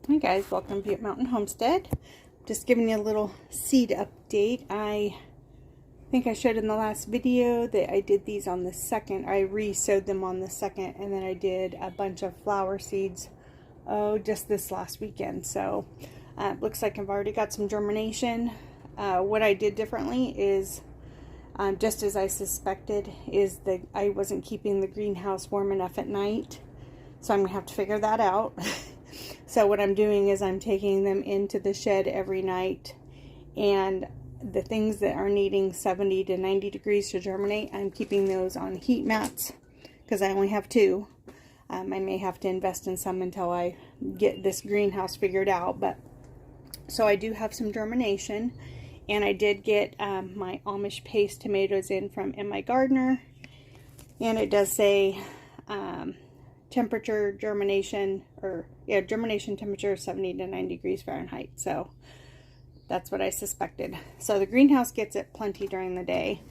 Hi guys, welcome to Butte Mountain Homestead. Just giving you a little seed update. I think I showed in the last video that I did these on the 2nd. I re-sowed them on the 2nd, and then I did a bunch of flower seeds, just this last weekend. So it looks like I've already got some germination. What I did differently is, just as I suspected, is that I wasn't keeping the greenhouse warm enough at night. So I'm going to have to figure that out. So what I'm doing is I'm taking them into the shed every night, and the things that are needing 70 to 90 degrees to germinate, I'm keeping those on heat mats because I only have 2. I may have to invest in some until I get this greenhouse figured out. But so I do have some germination, and I did get my Amish paste tomatoes in from my gardener, and it does say temperature germination, germination temperature 70 to 90 degrees Fahrenheit. So that's what I suspected. So the greenhouse gets it plenty during the day.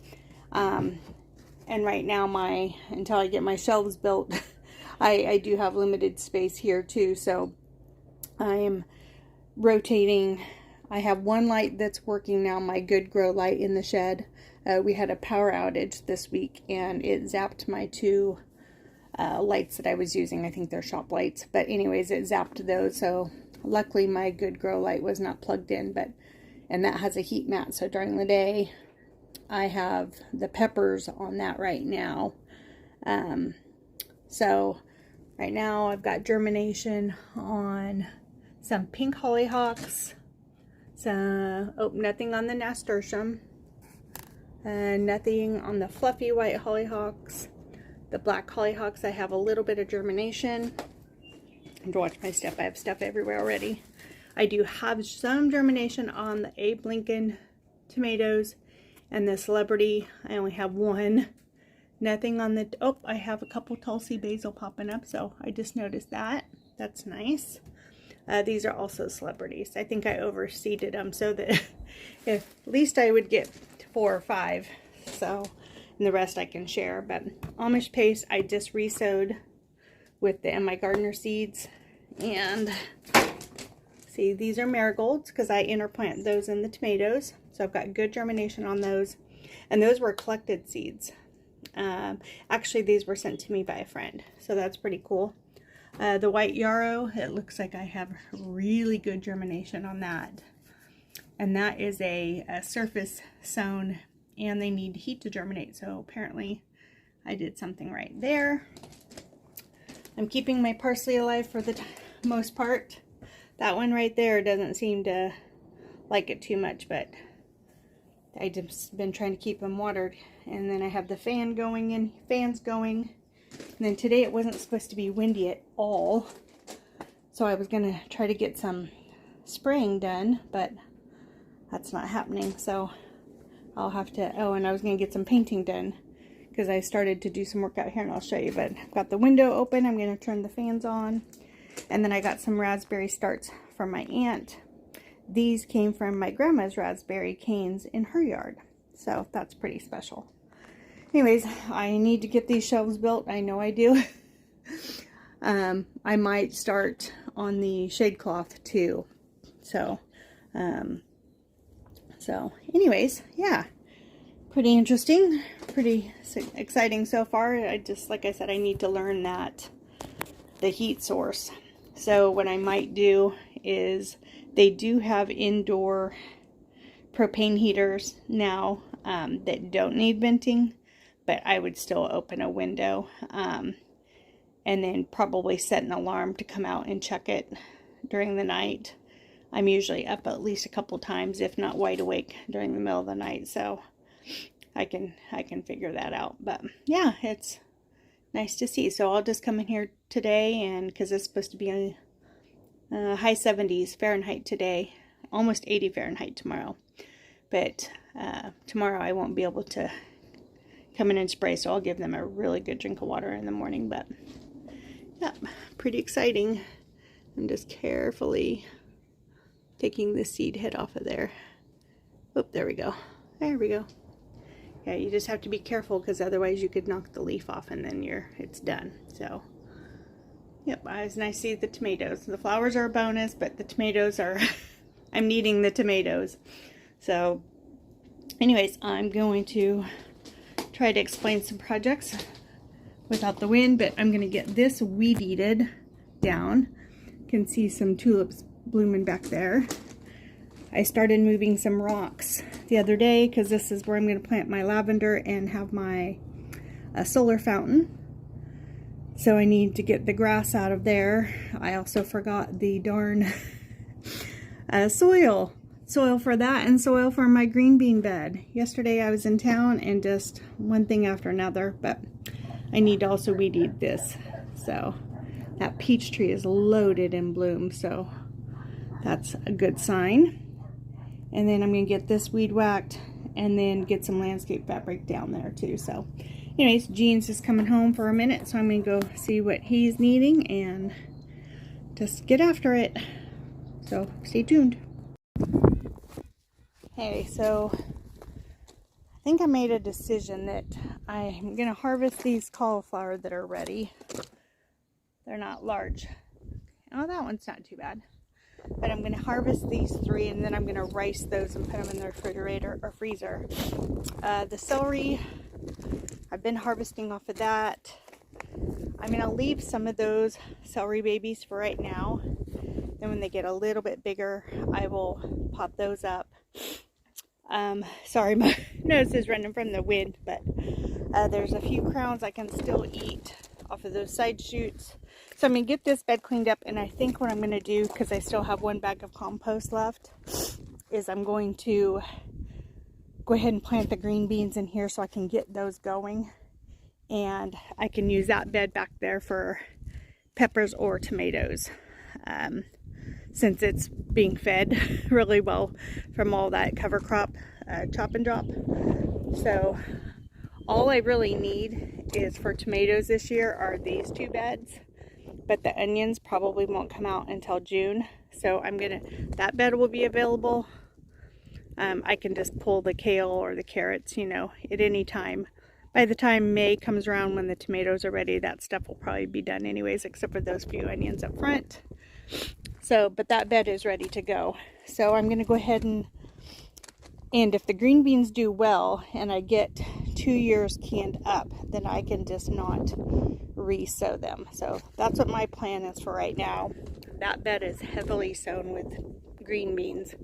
And right now, until I get my shelves built, I do have limited space here too. So I am rotating. I have one light that's working now, my Good Grow light in the shed. We had a power outage this week, and it zapped my 2 lights that I was using. I think they're shop lights, but anyways, it zapped those. So luckily my Good Grow light was not plugged in, and that has a heat mat. So during the day, I have the peppers on that right now. So right now I've got germination on some pink hollyhocks, nothing on the nasturtium, nothing on the fluffy white hollyhocks. The black hollyhocks, I have a little bit of germination. And to watch my stuff, I have stuff everywhere already. I do have some germination on the Abe Lincoln tomatoes and the Celebrity. I only have 1. Nothing on the, I have a couple Tulsi basil popping up, so I just noticed that. That's nice. These are also Celebrities. I think I overseeded them so that at least I would get 4 or 5. So, and the rest I can share. But Amish paste, I just re-sowed with the my gardener seeds. And see, these are marigolds because I interplant those in the tomatoes. So I've got good germination on those. And those were collected seeds. Actually, these were sent to me by a friend. So that's pretty cool. The white yarrow, it looks like I have really good germination on that. And that is a surface sown, and they need heat to germinate. So apparently I did something right there. I'm keeping my parsley alive for the most part. That one right there doesn't seem to like it too much, but I just been trying to keep them watered. And then I have the fans going. And then today it wasn't supposed to be windy at all. So I was gonna try to get some spraying done, but that's not happening. So I'll have to, and I was going to get some painting done because I started to do some work out here, and I'll show you. But I've got the window open. I'm going to turn the fans on. And then I got some raspberry starts from my aunt. These came from my grandma's raspberry canes in her yard. So that's pretty special. Anyways, I need to get these shelves built. I know I do. I might start on the shade cloth too. So anyways, yeah, pretty interesting, pretty exciting so far. Like I said, I need to learn the heat source. So what I might do is, they do have indoor propane heaters now that don't need venting, but I would still open a window and then probably set an alarm to come out and check it during the night. I'm usually up at least a couple times, if not wide awake during the middle of the night, so I can figure that out. But yeah, it's nice to see. So I'll just come in here today, and because it's supposed to be a high 70s Fahrenheit today, almost 80 Fahrenheit tomorrow. But tomorrow I won't be able to come in and spray, so I'll give them a really good drink of water in the morning. But yeah, pretty exciting. I'm just carefully taking the seed head off of there. Oh, there we go. There we go. Yeah, you just have to be careful because otherwise you could knock the leaf off and then it's done. So Yep, it's nice to see the tomatoes. The flowers are a bonus, but the tomatoes are, I'm needing the tomatoes. So anyways, I'm going to try to explain some projects without the wind, but I'm going to get this weed-eated down. You can see some tulips blooming back there. I started moving some rocks the other day because this is where I'm going to plant my lavender and have my solar fountain. So I need to get the grass out of there. I also forgot the darn soil for that and soil for my green bean bed. Yesterday I was in town and just one thing after another, but I need to also weed eat this. So that peach tree is loaded in bloom, so that's a good sign. And then I'm going to get this weed whacked and then get some landscape fabric down there too. So anyways, Gene's just coming home for a minute, so I'm going to go see what he's needing and just get after it. So stay tuned. Hey, so I think I made a decision that I'm going to harvest these cauliflower that are ready. They're not large. Oh, that one's not too bad. But I'm going to harvest these 3 and then I'm going to rice those and put them in the refrigerator or freezer. The celery, I've been harvesting off of that. I'm going to leave some of those celery babies for right now. Then when they get a little bit bigger, I will pop those up. Sorry, my nose is running from the wind, but there's a few crowns I can still eat off of those side shoots. So I'm going to get this bed cleaned up, and I think what I'm going to do, because I still have 1 bag of compost left, is I'm going to go ahead and plant the green beans in here so I can get those going. And I can use that bed back there for peppers or tomatoes, since it's being fed really well from all that cover crop chop and drop. So all I really need is for tomatoes this year are these 2 beds. But the onions probably won't come out until June. So that bed will be available. I can just pull the kale or the carrots, you know, at any time. By the time May comes around when the tomatoes are ready, that stuff will probably be done anyways, except for those few onions up front. So, but that bed is ready to go. So I'm going to go ahead and if the green beans do well and I get 2 years canned up, then I can just not re-sow them. So that's what my plan is for right now. That bed is heavily sown with green beans,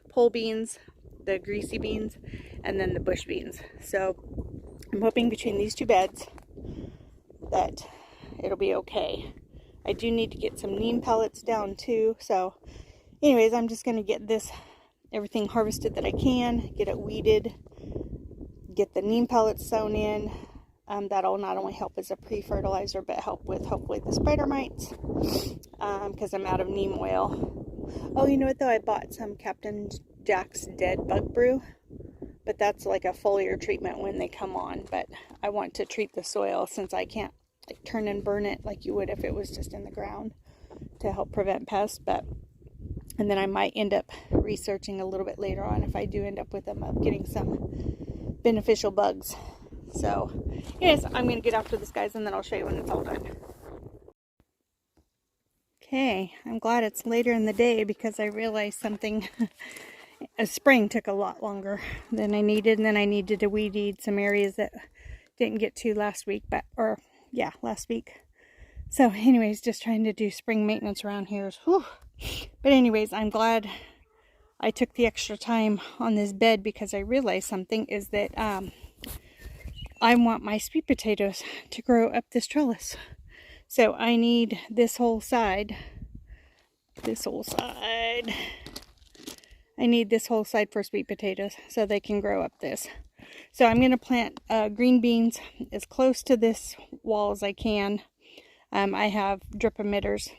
pole beans, the greasy beans, and then the bush beans. So I'm hoping between these 2 beds that it'll be okay. I do need to get some neem pellets down too. So anyways, I'm just going to get everything harvested that I can, get it weeded, get the neem pellets sown in. That'll not only help as a pre-fertilizer, but help with hopefully the spider mites, because I'm out of neem oil. Oh, you know what though? I bought some Captain Jack's Dead Bug Brew, but that's like a foliar treatment when they come on. But I want to treat the soil since I can't like turn and burn it like you would if it was just in the ground to help prevent pests. And then I might end up researching a little bit later on if I do end up with them of getting some beneficial bugs. So yes, I'm going to get after this, guys, and then I'll show you when it's all done. Okay, I'm glad it's later in the day because I realized something. Spring took a lot longer than I needed, and then I needed to weed eat some areas that didn't get to last week, last week. So anyways, just trying to do spring maintenance around here. Whew. But anyways, I'm glad I took the extra time on this bed because I realized something is that I want my sweet potatoes to grow up this trellis. So I need this whole side. I need this whole side for sweet potatoes so they can grow up this. So I'm going to plant green beans as close to this wall as I can. I have drip emitters.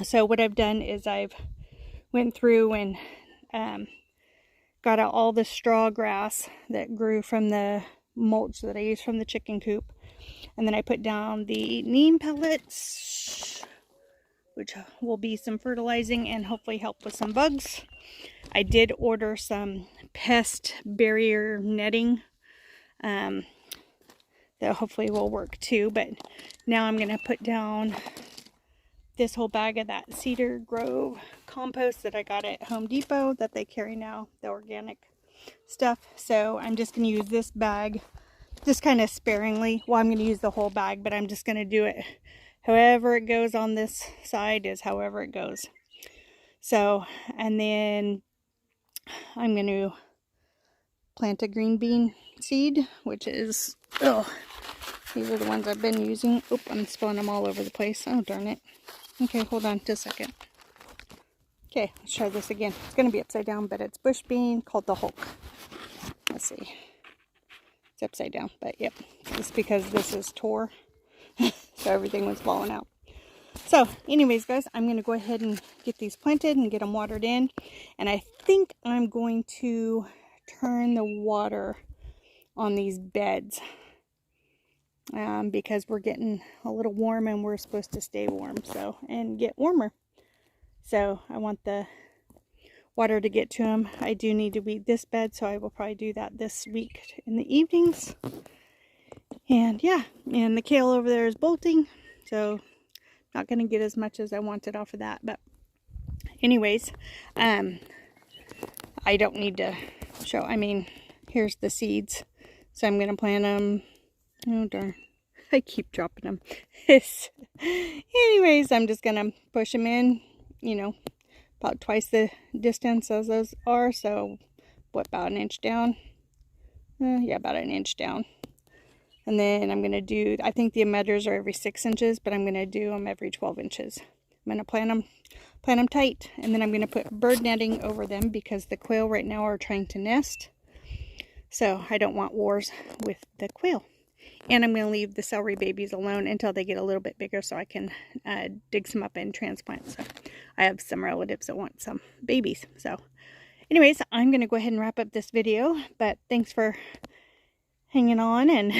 So what I've done is I've went through and got out all the straw grass that grew from the mulch that I used from the chicken coop. And then I put down the neem pellets, which will be some fertilizing and hopefully help with some bugs. I did order some pest barrier netting that hopefully will work too. But now I'm going to put down this whole bag of that Cedar Grove compost that I got at Home Depot that they carry now, the organic stuff. So I'm just going to use this bag just kind of sparingly. Well, I'm going to use the whole bag, but I'm just going to do it however it goes on this side is however it goes. So, and then I'm going to plant a green bean seed, which is, oh, these are the ones I've been using. Oop, I'm spilling them all over the place. Oh, darn it. Okay, hold on just a second. Okay, let's try this again. It's going to be upside down, but it's bush bean called the Hulk. Let's see. It's upside down, but yep. It's because this is tore. So everything was falling out. So anyways, guys, I'm going to go ahead and get these planted and get them watered in. And I think I'm going to turn the water on these beds. Because we're getting a little warm and we're supposed to stay warm, so, and get warmer. So I want the water to get to them. I do need to weed this bed, so I will probably do that this week in the evenings. And yeah, and the kale over there is bolting, so not going to get as much as I wanted off of that. But anyways, I don't need to show, I mean, here's the seeds. So I'm going to plant them. Oh darn, I keep dropping them. Anyways, I'm just going to push them in, you know, about twice the distance as those are. So what, about an inch down? Yeah, about an inch down. And then I'm going to do, I think the emitters are every 6 inches, but I'm going to do them every 12 inches. I'm going to plant them tight, and then I'm going to put bird netting over them because the quail right now are trying to nest. So I don't want wars with the quail. And I'm going to leave the celery babies alone until they get a little bit bigger so I can dig some up and transplant. So I have some relatives that want some babies. So anyways, I'm going to go ahead and wrap up this video. But thanks for hanging on. And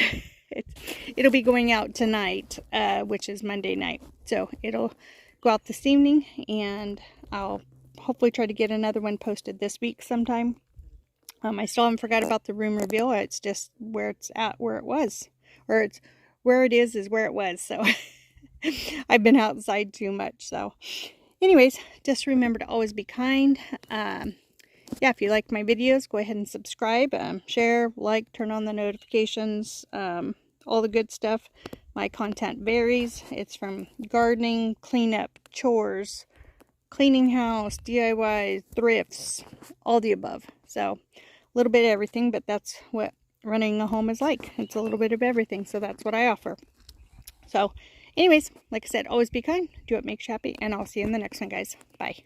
it'll be going out tonight, which is Monday night. So it'll go out this evening. And I'll hopefully try to get another one posted this week sometime. I still haven't forgot about the room reveal. It's just where it's at, where it was. Or it's where it is where it was. So I've been outside too much. So anyways, just remember to always be kind. Yeah, if you like my videos, go ahead and subscribe, share, like, turn on the notifications, all the good stuff. My content varies. It's from gardening, cleanup, chores, cleaning house, DIYs, thrifts, all the above. So a little bit of everything, but that's what running a home is like. It's a little bit of everything, so that's what I offer. So anyways, like I said, always be kind, do what makes you happy, and I'll see you in the next one, guys. Bye.